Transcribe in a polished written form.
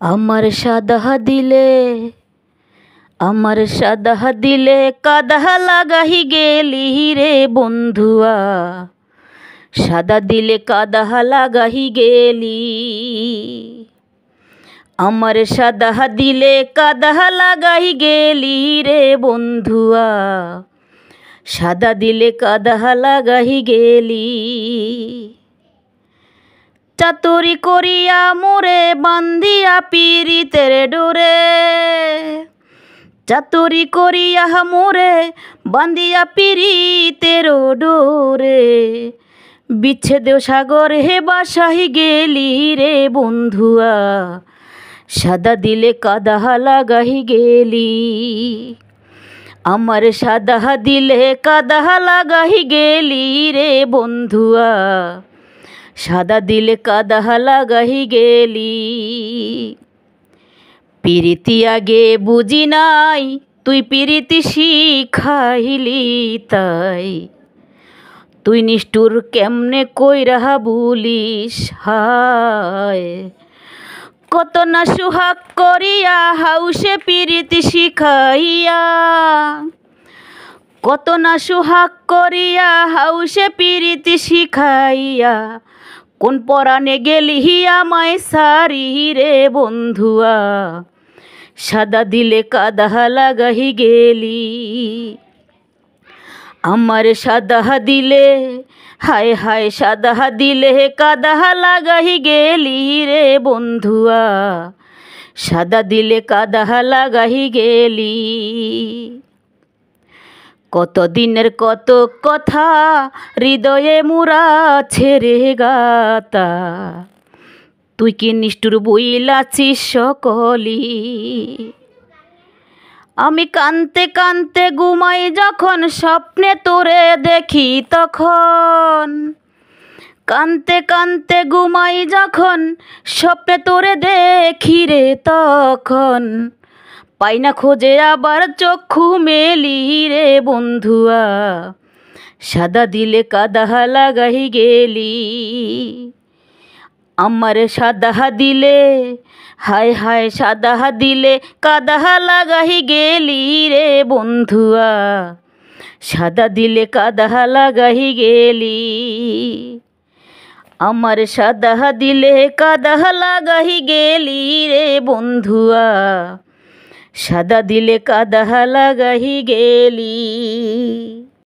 আমার সাদা দিলে আমার সাদা দিলে কাদা লাগাহি গেলি রে বন্ধুয়া, সাদা দিলে কাদা লাগাহি গেলি। আমার সাদা দিলে কাদা লাগাহি গেলি রে বন্ধুয়া, সাদা দিলে কাদা লাগাহি গেলি। চাতুরি করিয়া মোরে বান্ধিয়া পীড়িতের ডোরে, চাতুরি করিয়া মোরে বান্ধিয়া পীড়িতের ডোরে, বিচ্ছেদ সাগর হে বাসাহি গেলি রে বন্ধুয়া, সাদা দিলে কাদা লাগাহি গেলি। আমার সাদা দিলে কাদা লাগাহি গেলি রে বন্ধুয়া, সাদা দিলে কাদা লাগাহি গেলি। পিরিতি আগে বুঝি নাই তুই পিরিতি শিখাইলি তাই, তুই নিষ্ঠুর কেমনে কইরা বলিস হায়। কত না সুহাগ করিয়া হাউসে পিরিতি শিখাইয়া, কত না সুহাগ করিয়া হাউসে পিরিতি শিখাইয়া, কোন পরাণে গেলি আমায় সারি রে বন্ধুয়া, সাদা দিলে কাদা লাগাহি গেলি। আমার সাদা দিলে হায় হায় সাদা দিলে কাদা লাগাহি গেলি রে বন্ধুয়া, সাদা দিলে কাদা লাগাহি গেলি। কত দিনের কত কথা হৃদয়ে মুরা ছেড়ে গাতা, তুই কি নিষ্ঠুর বইলাছিস সকলি। আমি কানতে কানতে ঘুমাই যখন স্বপ্নে তোরে দেখি তখন, কানতে কানতে ঘুমাই যখন স্বপ্নে তোরে দেখি রে তখন, পাই না খোঁজে আবার চক্ষু মেলি রে বন্ধুয়া, সাদা দিলে কাদা লাগাহি গেলি। আমার সাদা দিলে হায় হায় সাদা দিলে কাদা লাগাহি গেলি রে বন্ধুয়া, সাদা দিলে কাদা লাগাহি গেলি। আমার সাদা দিলে কাদা লাগাহি গেলি রে বন্ধুয়া, সাদা দিলে কাদা লাগাহি গেলি।